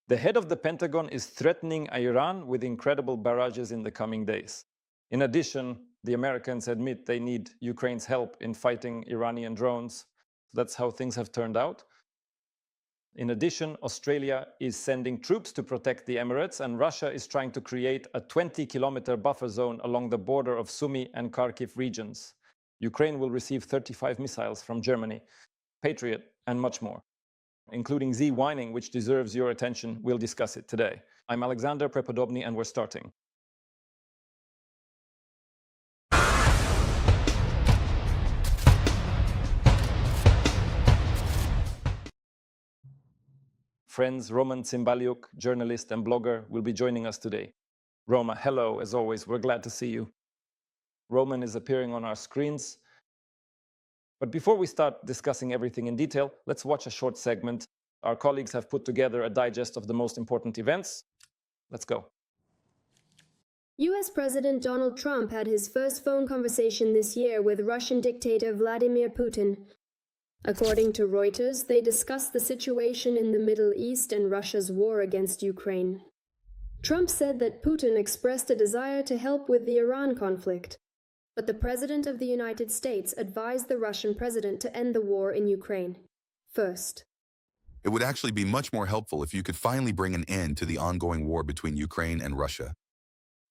The head of the Pentagon is threatening Iran with incredible barrages in the coming days. In addition, the Americans admit they need Ukraine's help in fighting Iranian drones. That's how things have turned out. In addition, Australia is sending troops to protect the Emirates, and Russia is trying to create a 20-kilometer buffer zone along the border of Sumy and Kharkiv regions. Ukraine will receive 35 missiles from Germany, Patriot, and much more, including Z-Wining, which deserves your attention. We'll discuss it today. I'm Alexander Prepodobny, and we're starting. Friends, Roman Tsymbalyuk, journalist and blogger, will be joining us today. Roma, hello, as always, we're glad to see you. Roman is appearing on our screens. But before we start discussing everything in detail, let's watch a short segment. Our colleagues have put together a digest of the most important events. Let's go. US President Donald Trump had his first phone conversation this year with Russian dictator Vladimir Putin. According to Reuters, they discussed the situation in the Middle East and Russia's war against Ukraine. Trump said that Putin expressed a desire to help with the Iran conflict, but the President of the United States advised the Russian president to end the war in Ukraine first. It would actually be much more helpful if you could finally bring an end to the ongoing war between Ukraine and Russia.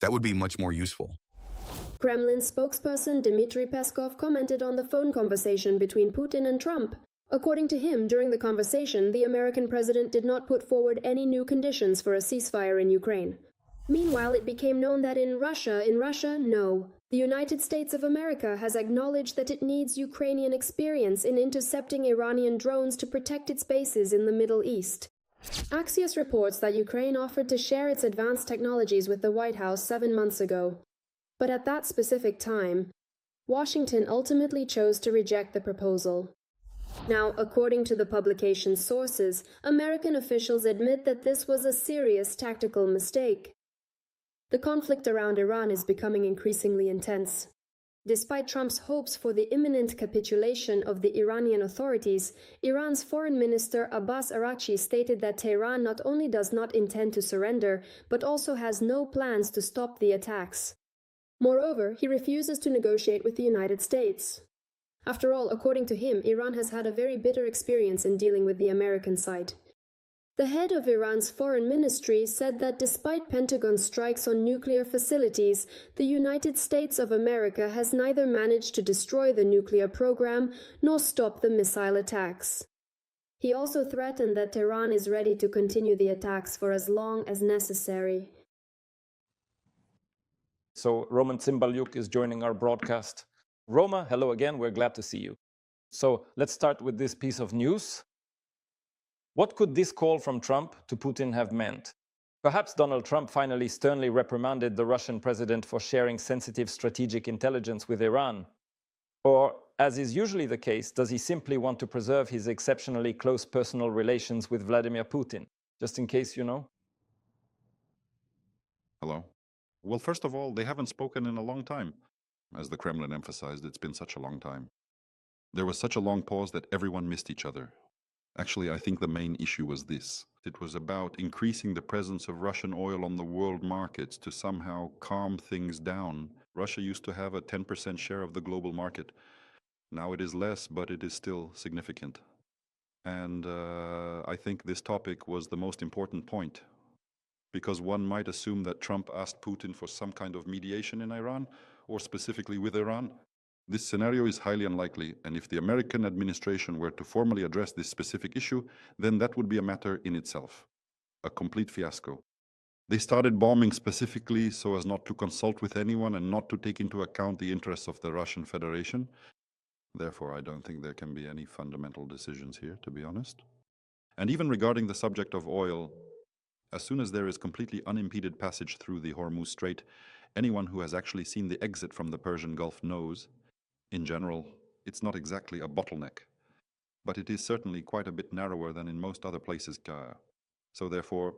That would be much more useful. Kremlin spokesperson Dmitry Peskov commented on the phone conversation between Putin and Trump. According to him, during the conversation, the American president did not put forward any new conditions for a ceasefire in Ukraine. Meanwhile, it became known that in Russia, no. The United States of America has acknowledged that it needs Ukrainian experience in intercepting Iranian drones to protect its bases in the Middle East. Axios reports that Ukraine offered to share its advanced technologies with the White House 7 months ago. But at that specific time, Washington ultimately chose to reject the proposal. Now, according to the publication's sources, American officials admit that this was a serious tactical mistake. The conflict around Iran is becoming increasingly intense. Despite Trump's hopes for the imminent capitulation of the Iranian authorities, Iran's Foreign Minister Abbas Araghchi stated that Tehran not only does not intend to surrender, but also has no plans to stop the attacks. Moreover, he refuses to negotiate with the United States. After all, according to him, Iran has had a very bitter experience in dealing with the American side. The head of Iran's foreign ministry said that despite Pentagon strikes on nuclear facilities, the United States of America has neither managed to destroy the nuclear program nor stop the missile attacks. He also threatened that Tehran is ready to continue the attacks for as long as necessary. So Roman Tsymbalyuk is joining our broadcast. Roma, hello again, we're glad to see you. So let's start with this piece of news. What could this call from Trump to Putin have meant? Perhaps Donald Trump finally sternly reprimanded the Russian president for sharing sensitive strategic intelligence with Iran. Or, as is usually the case, does he simply want to preserve his exceptionally close personal relations with Vladimir Putin? Just in case you know. Hello. Well, first of all, they haven't spoken in a long time. As the Kremlin emphasized, it's been such a long time. There was such a long pause that everyone missed each other. Actually, I think the main issue was this. It was about increasing the presence of Russian oil on the world markets to somehow calm things down. Russia used to have a 10% share of the global market. Now it is less, but it is still significant. And I think this topic was the most important point. Because one might assume that Trump asked Putin for some kind of mediation in Iran, or specifically with Iran. This scenario is highly unlikely, and if the American administration were to formally address this specific issue, then that would be a matter in itself. A complete fiasco. They started bombing specifically so as not to consult with anyone and not to take into account the interests of the Russian Federation. Therefore, I don't think there can be any fundamental decisions here, to be honest. And even regarding the subject of oil, as soon as there is completely unimpeded passage through the Hormuz Strait, anyone who has actually seen the exit from the Persian Gulf knows, in general, it's not exactly a bottleneck, but it is certainly quite a bit narrower than in most other places. So therefore,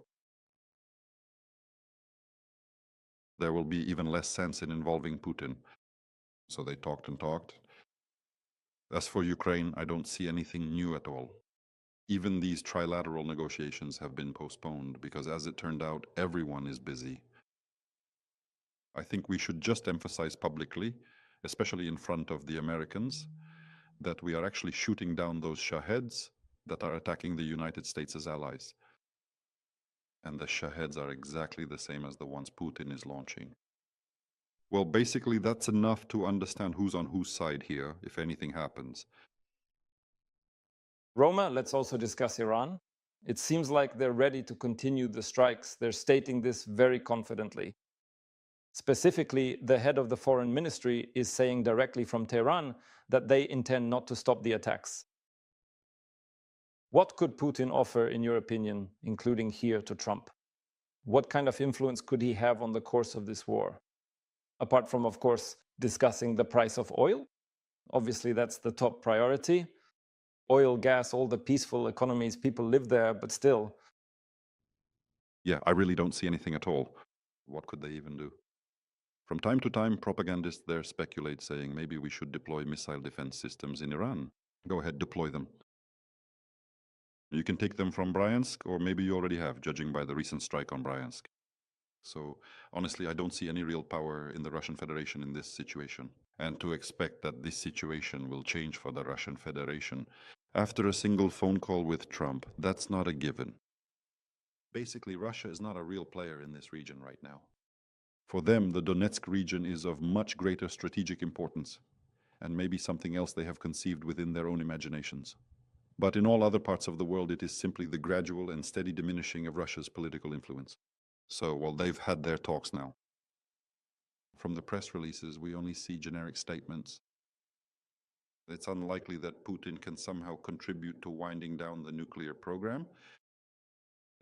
there will be even less sense in involving Putin. So they talked and talked. As for Ukraine, I don't see anything new at all. Even these trilateral negotiations have been postponed because, as it turned out, everyone is busy. I think we should just emphasize publicly, especially in front of the Americans, that we are actually shooting down those Shaheds that are attacking the United States as allies. And the Shaheds are exactly the same as the ones Putin is launching. Well, basically, that's enough to understand who's on whose side here, if anything happens. Roma, let's also discuss Iran. It seems like they're ready to continue the strikes. They're stating this very confidently. Specifically, the head of the foreign ministry is saying directly from Tehran that they intend not to stop the attacks. What could Putin offer, in your opinion, including here to Trump? What kind of influence could he have on the course of this war? Apart from, of course, discussing the price of oil. Obviously, that's the top priority. Oil, gas, all the peaceful economies, people live there, but still. Yeah, I really don't see anything at all. What could they even do? From time to time, propagandists there speculate, saying maybe we should deploy missile defense systems in Iran. Go ahead, deploy them. You can take them from Bryansk, or maybe you already have, judging by the recent strike on Bryansk. So, honestly, I don't see any real power in the Russian Federation in this situation. And to expect that this situation will change for the Russian Federation after a single phone call with Trump, that's not a given. Basically, Russia is not a real player in this region right now. For them, the Donetsk region is of much greater strategic importance, and maybe something else they have conceived within their own imaginations. But in all other parts of the world, it is simply the gradual and steady diminishing of Russia's political influence. So, well, they've had their talks now. From the press releases, we only see generic statements. It's unlikely that Putin can somehow contribute to winding down the nuclear program,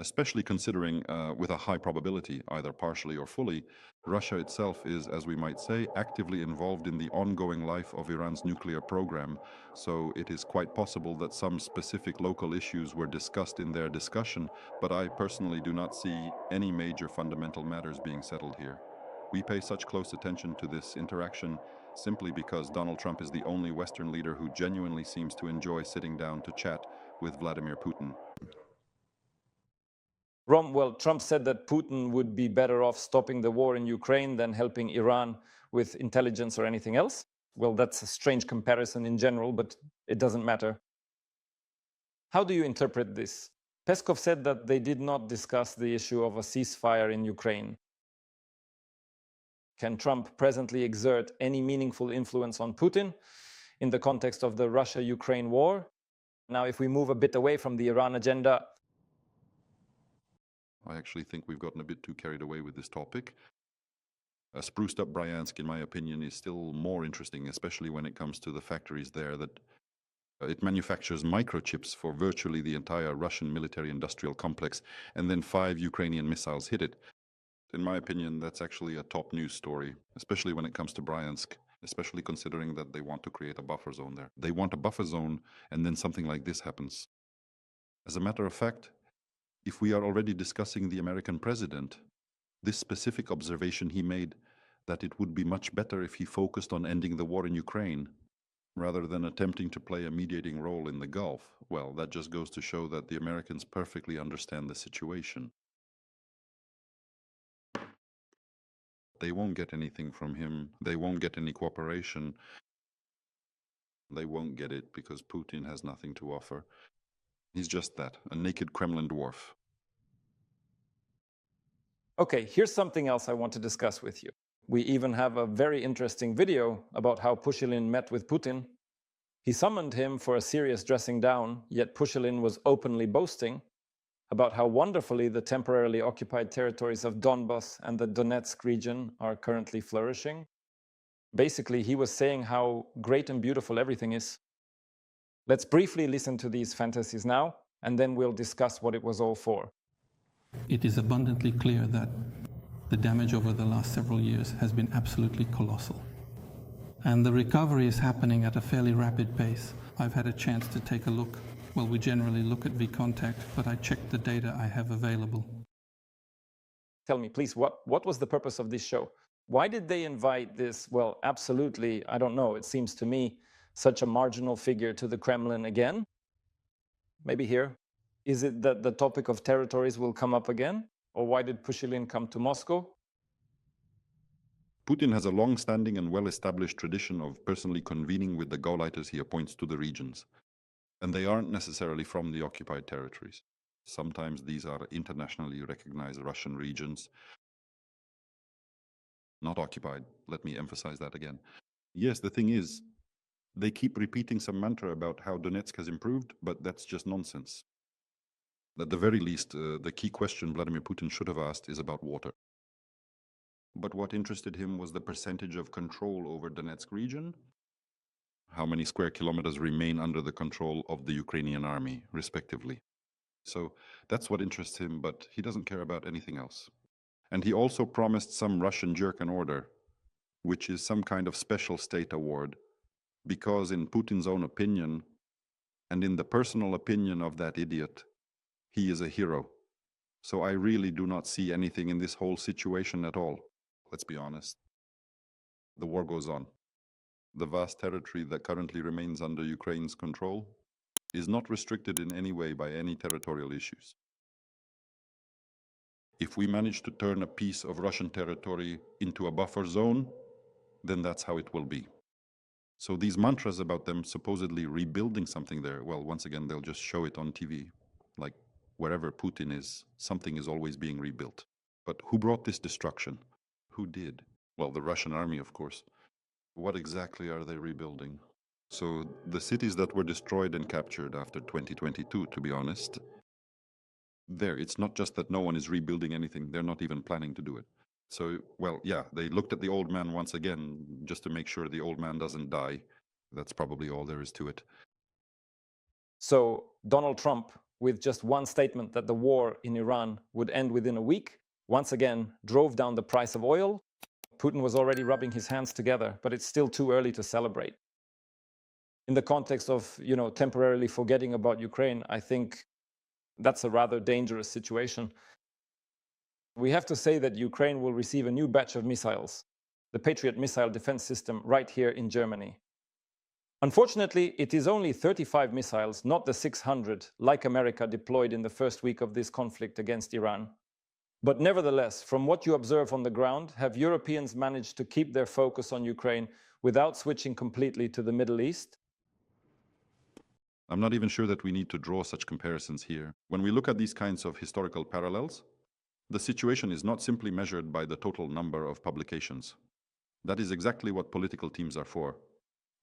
especially considering, with a high probability, either partially or fully, Russia itself is, as we might say, actively involved in the ongoing life of Iran's nuclear program, so it is quite possible that some specific local issues were discussed in their discussion, but I personally do not see any major fundamental matters being settled here. We pay such close attention to this interaction simply because Donald Trump is the only Western leader who genuinely seems to enjoy sitting down to chat with Vladimir Putin. Well, Trump said that Putin would be better off stopping the war in Ukraine than helping Iran with intelligence or anything else. Well, that's a strange comparison in general, but it doesn't matter. How do you interpret this? Peskov said that they did not discuss the issue of a ceasefire in Ukraine. Can Trump presently exert any meaningful influence on Putin in the context of the Russia-Ukraine war? Now, if we move a bit away from the Iran agenda, I actually think we've gotten a bit too carried away with this topic. A spruced up Bryansk, in my opinion, is still more interesting, especially when it comes to the factories there that it manufactures microchips for virtually the entire Russian military-industrial complex, and then 5 Ukrainian missiles hit it. In my opinion, that's actually a top news story, especially when it comes to Bryansk, especially considering that they want to create a buffer zone there. They want a buffer zone, and then something like this happens. As a matter of fact, if we are already discussing the American president, this specific observation he made that it would be much better if he focused on ending the war in Ukraine rather than attempting to play a mediating role in the Gulf, well, that just goes to show that the Americans perfectly understand the situation. They won't get anything from him. They won't get any cooperation. They won't get it because Putin has nothing to offer. He's just that, a naked Kremlin dwarf. Okay, here's something else I want to discuss with you. We even have a very interesting video about how Pushilin met with Putin. He summoned him for a serious dressing down, yet Pushilin was openly boasting about how wonderfully the temporarily occupied territories of Donbas and the Donetsk region are currently flourishing. Basically, he was saying how great and beautiful everything is. Let's briefly listen to these fantasies now, and then we'll discuss what it was all for. It is abundantly clear that the damage over the last several years has been absolutely colossal. And the recovery is happening at a fairly rapid pace. I've had a chance to take a look. Well, we generally look at VContact, but I checked the data I have available. Tell me, please, what was the purpose of this show? Why did they invite this, well, absolutely, I don't know, it seems to me, such a marginal figure to the Kremlin again? maybe here? Is it that the topic of territories will come up again? Or why did Pushilin come to Moscow? Putin has a long-standing and well-established tradition of personally convening with the Gauleiters he appoints to the regions. And they aren't necessarily from the occupied territories. Sometimes these are internationally recognized Russian regions. Not occupied, let me emphasize that again. Yes, the thing is, they keep repeating some mantra about how Donetsk has improved, but that's just nonsense. At the very least, the key question Vladimir Putin should have asked is about water. But what interested him was the percentage of control over Donetsk region, how many square kilometers remain under the control of the Ukrainian army, respectively. So that's what interests him, but he doesn't care about anything else. And he also promised some Russian jerk an order, which is some kind of special state award, because in Putin's own opinion, and in the personal opinion of that idiot, he is a hero. So I really do not see anything in this whole situation at all. Let's be honest. The war goes on. The vast territory that currently remains under Ukraine's control is not restricted in any way by any territorial issues. If we manage to turn a piece of Russian territory into a buffer zone, then that's how it will be. So these mantras about them supposedly rebuilding something there, well, once again, they'll just show it on TV. Like wherever Putin is, something is always being rebuilt. But who brought this destruction? Who did? Well, the Russian army, of course. What exactly are they rebuilding? So the cities that were destroyed and captured after 2022, to be honest, it's not just that no one is rebuilding anything, they're not even planning to do it. So, well, yeah, they looked at the old man once again, just to make sure the old man doesn't die. That's probably all there is to it. So Donald Trump, with just one statement that the war in Iran would end within a week, once again drove down the price of oil. Putin was already rubbing his hands together, but it's still too early to celebrate. In the context of, temporarily forgetting about Ukraine, I think that's a rather dangerous situation. We have to say that Ukraine will receive a new batch of missiles, the Patriot missile defense system, right here in Germany. Unfortunately, it is only 35 missiles, not the 600, like America deployed in the first week of this conflict against Iran. But nevertheless, from what you observe on the ground, have Europeans managed to keep their focus on Ukraine without switching completely to the Middle East? I'm not even sure that we need to draw such comparisons here. When we look at these kinds of historical parallels, the situation is not simply measured by the total number of publications. That is exactly what political teams are for.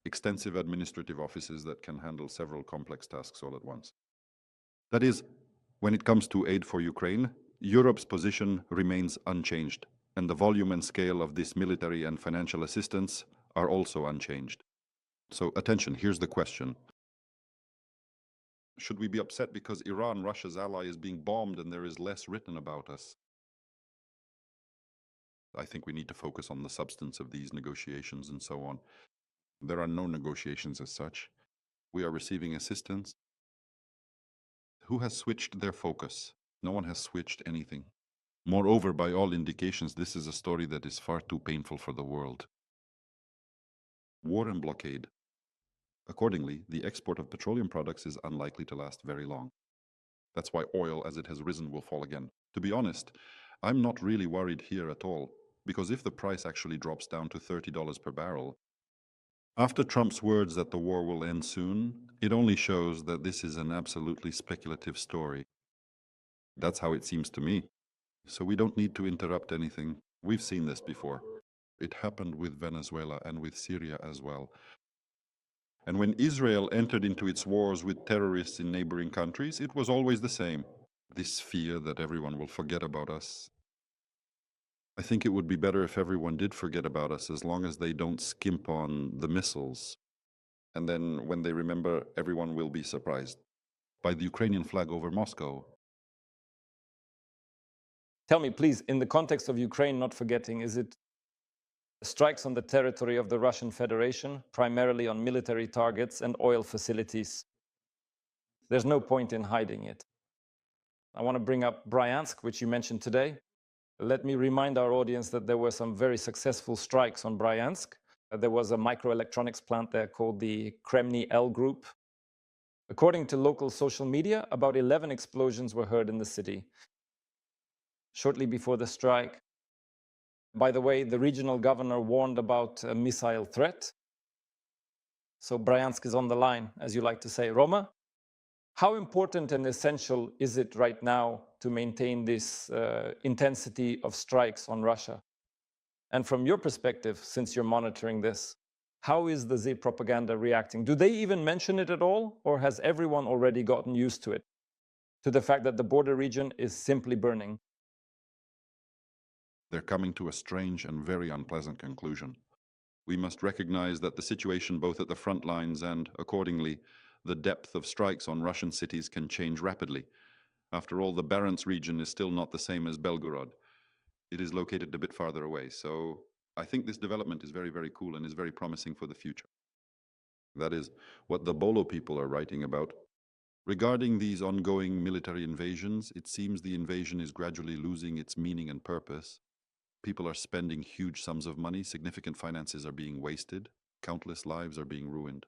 Extensive administrative offices that can handle several complex tasks all at once. That is, when it comes to aid for Ukraine, Europe's position remains unchanged, and the volume and scale of this military and financial assistance are also unchanged. So attention, here's the question. Should we be upset because Iran, Russia's ally, is being bombed and there is less written about us? I think we need to focus on the substance of these negotiations and so on. There are no negotiations as such. We are receiving assistance. Who has switched their focus? No one has switched anything. Moreover, by all indications, this is a story that is far too painful for the world. War and blockade. Accordingly, the export of petroleum products is unlikely to last very long. That's why oil, as it has risen, will fall again. To be honest, I'm not really worried here at all, because if the price actually drops down to $30 per barrel, after Trump's words that the war will end soon, it only shows that this is an absolutely speculative story. That's how it seems to me. So we don't need to interrupt anything. We've seen this before. It happened with Venezuela and with Syria as well. And when Israel entered into its wars with terrorists in neighboring countries, it was always the same. This fear that everyone will forget about us. I think it would be better if everyone did forget about us, as long as they don't skimp on the missiles. And then when they remember, everyone will be surprised by the Ukrainian flag over Moscow. Tell me, please, in the context of Ukraine not forgetting, is it strikes on the territory of the Russian Federation, primarily on military targets and oil facilities? There's no point in hiding it. I want to bring up Bryansk, which you mentioned today. Let me remind our audience that there were some very successful strikes on Bryansk. There was a microelectronics plant there called the Kremlin L Group. According to local social media, about 11 explosions were heard in the city shortly before the strike. By the way, the regional governor warned about a missile threat. So Bryansk is on the line, as you like to say. Roma, how important and essential is it right now to maintain this intensity of strikes on Russia? And from your perspective, since you're monitoring this, how is the Z propaganda reacting? Do they even mention it at all? Or has everyone already gotten used to it? To the fact that the border region is simply burning? They're coming to a strange and very unpleasant conclusion. We must recognize that the situation both at the front lines and, accordingly, the depth of strikes on Russian cities can change rapidly. After all, the Bryansk region is still not the same as Belgorod. It is located a bit farther away, so I think this development is very, very cool and is very promising for the future. That is what the Bolo people are writing about. Regarding these ongoing military invasions, it seems the invasion is gradually losing its meaning and purpose. People are spending huge sums of money, significant finances are being wasted, countless lives are being ruined,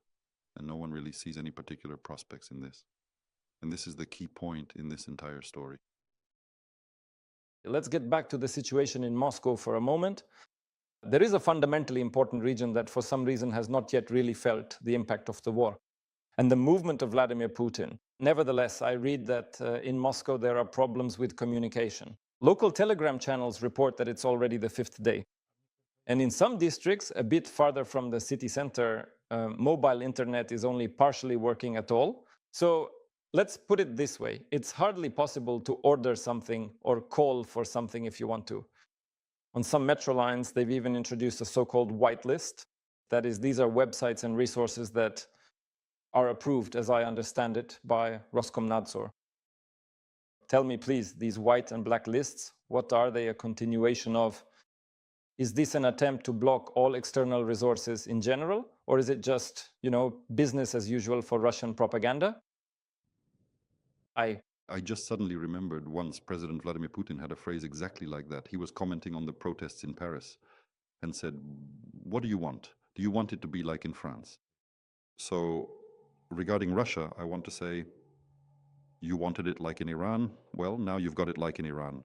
and no one really sees any particular prospects in this. And this is the key point in this entire story. Let's get back to the situation in Moscow for a moment. There is a fundamentally important region that for some reason has not yet really felt the impact of the war, and the movement of Vladimir Putin. Nevertheless, I read that in Moscow there are problems with communication. Local telegram channels report that it's already the 5th day. And in some districts, a bit farther from the city center, mobile internet is only partially working at all. So let's put it this way. It's hardly possible to order something or call for something if you want to. On some metro lines, they've even introduced a so-called whitelist. That is, these are websites and resources that are approved, as I understand it, by Roskomnadzor. Tell me, please, these white and black lists, what are they a continuation of? Is this an attempt to block all external resources in general, or is it just, business as usual for Russian propaganda? I just suddenly remembered once President Vladimir Putin had a phrase exactly like that. He was commenting on the protests in Paris and said, "What do you want? Do you want it to be like in France?" So regarding Russia, I want to say, you wanted it like in Iran? Well, now you've got it like in Iran.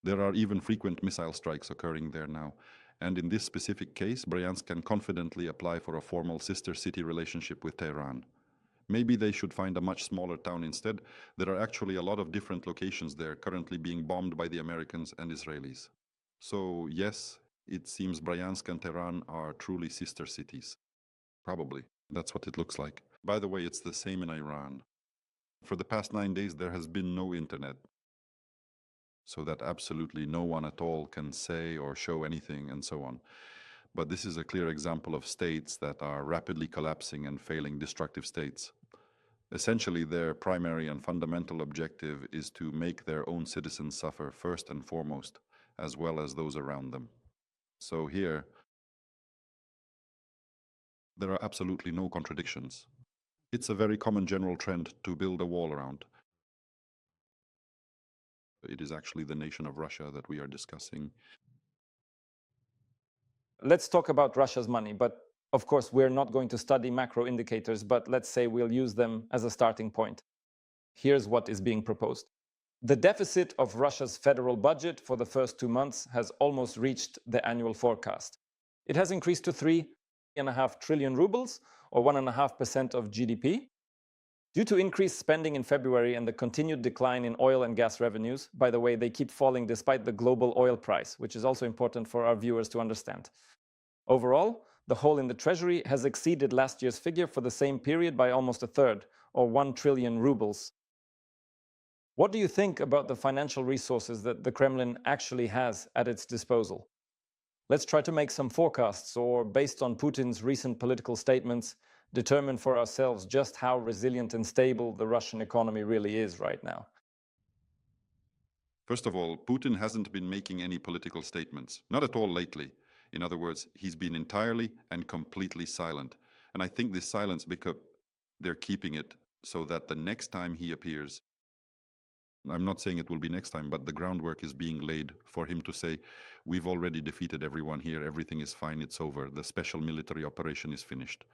There are even frequent missile strikes occurring there now. And in this specific case, Bryansk can confidently apply for a formal sister city relationship with Tehran. Maybe they should find a much smaller town instead. There are actually a lot of different locations there currently being bombed by the Americans and Israelis. So yes, it seems Bryansk and Tehran are truly sister cities. Probably. That's what it looks like. By the way, it's the same in Iran. For the past 9 days, there has been no internet. So that absolutely no one at all can say or show anything and so on. But this is a clear example of states that are rapidly collapsing and failing, destructive states. Essentially, their primary and fundamental objective is to make their own citizens suffer first and foremost, as well as those around them. So here, there are absolutely no contradictions. It's a very common general trend to build a wall around. It is actually the nation of Russia that we are discussing. Let's talk about Russia's money, but of course we're not going to study macro indicators, but let's say we'll use them as a starting point. Here's what is being proposed. The deficit of Russia's federal budget for the first 2 months has almost reached the annual forecast. It has increased to 3.5 trillion rubles, or 1.5% of GDP. Due to increased spending in February and the continued decline in oil and gas revenues, by the way, they keep falling despite the global oil price, which is also important for our viewers to understand. Overall, the hole in the treasury has exceeded last year's figure for the same period by almost a third, or 1 trillion rubles. What do you think about the financial resources that the Kremlin actually has at its disposal? Let's try to make some forecasts, or based on Putin's recent political statements, determine for ourselves just how resilient and stable the Russian economy really is right now. First of all, Putin hasn't been making any political statements, not at all lately. In other words, he's been entirely and completely silent. And I think this silence, because they're keeping it so that the next time he appears, I'm not saying it will be next time, but the groundwork is being laid for him to say, we've already defeated everyone here, everything is fine, it's over, the special military operation is finished.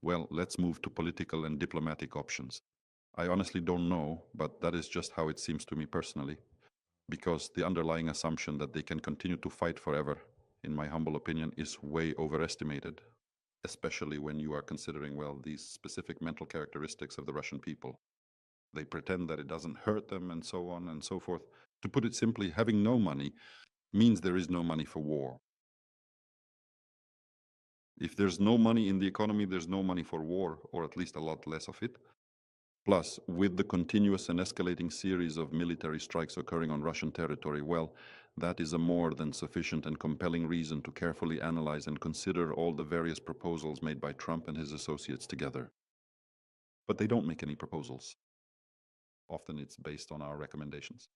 well, let's move to political and diplomatic options. I honestly don't know, but that is just how it seems to me personally, because the underlying assumption that they can continue to fight forever, in my humble opinion, is way overestimated, especially when you are considering, well, these specific mental characteristics of the Russian people. They pretend that it doesn't hurt them and so on and so forth. To put it simply, having no money means there is no money for war. If there's no money in the economy, there's no money for war, or at least a lot less of it. Plus, with the continuous and escalating series of military strikes occurring on Russian territory, well, that is a more than sufficient and compelling reason to carefully analyze and consider all the various proposals made by Trump and his associates together. But they don't make any proposals. Often it's based on our recommendations.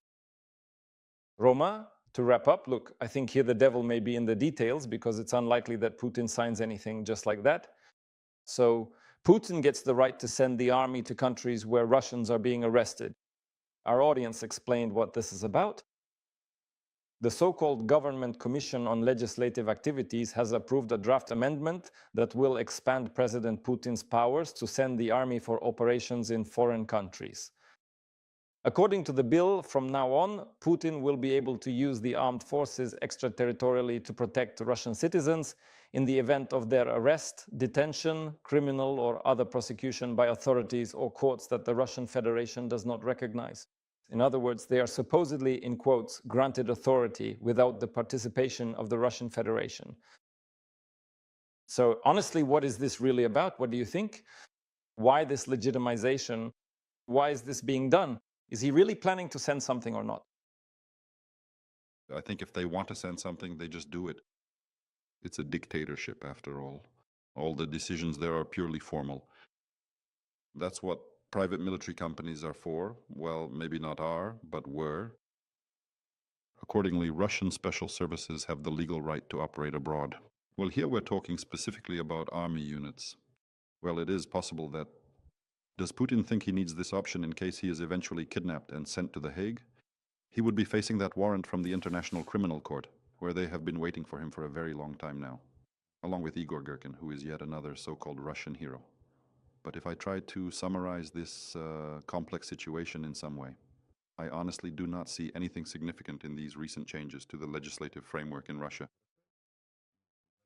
Roma, to wrap up, look, I think here the devil may be in the details because it's unlikely that Putin signs anything just like that. So Putin gets the right to send the army to countries where Russians are being arrested. Our audience explained what this is about. The so-called Government Commission on Legislative Activities has approved a draft amendment that will expand President Putin's powers to send the army for operations in foreign countries. According to the bill, from now on, Putin will be able to use the armed forces extraterritorially to protect Russian citizens in the event of their arrest, detention, criminal or other prosecution by authorities or courts that the Russian Federation does not recognize. In other words, they are supposedly, in quotes, granted authority without the participation of the Russian Federation. So honestly, what is this really about? What do you think? Why this legitimization? Why is this being done? Is he really planning to send something or not? I think if they want to send something, they just do it. It's a dictatorship, after all. All the decisions there are purely formal. That's what private military companies are for. Well, maybe not are, but were. Accordingly, Russian special services have the legal right to operate abroad. Well, here we're talking specifically about army units. Well, it is possible that... Does Putin think he needs this option in case he is eventually kidnapped and sent to The Hague? He would be facing that warrant from the International Criminal Court, where they have been waiting for him for a very long time now, along with Igor Girkin, who is yet another so-called Russian hero. But if I try to summarize this complex situation in some way, I honestly do not see anything significant in these recent changes to the legislative framework in Russia.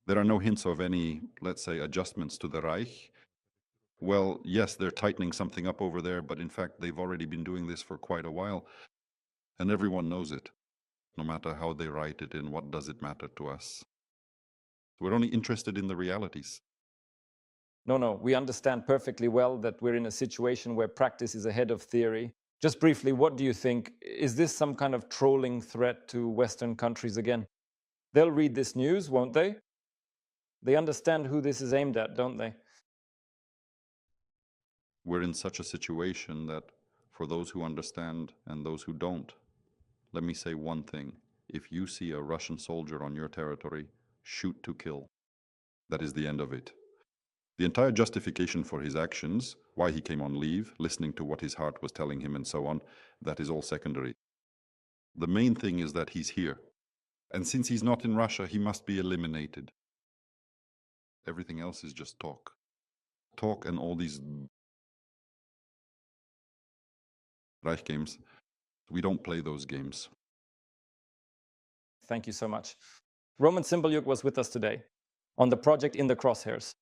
There are no hints of any, let's say, adjustments to the Reich. Well, yes, they're tightening something up over there, but in fact, they've already been doing this for quite a while, and everyone knows it, no matter how they write it and what does it matter to us. We're only interested in the realities. No, we understand perfectly well that we're in a situation where practice is ahead of theory. Just briefly, what do you think? Is this some kind of trolling threat to Western countries again? They'll read this news, won't they? They understand who this is aimed at, don't they? We're in such a situation that for those who understand and those who don't, let me say one thing. If you see a Russian soldier on your territory, shoot to kill. That is the end of it. The entire justification for his actions, why he came on leave, listening to what his heart was telling him and so on, that is all secondary. The main thing is that he's here. And since he's not in Russia, he must be eliminated. Everything else is just talk. Talk and all these Reich games. We don't play those games. Thank you so much. Roman Tsymbalyuk was with us today on the project In the Crosshairs.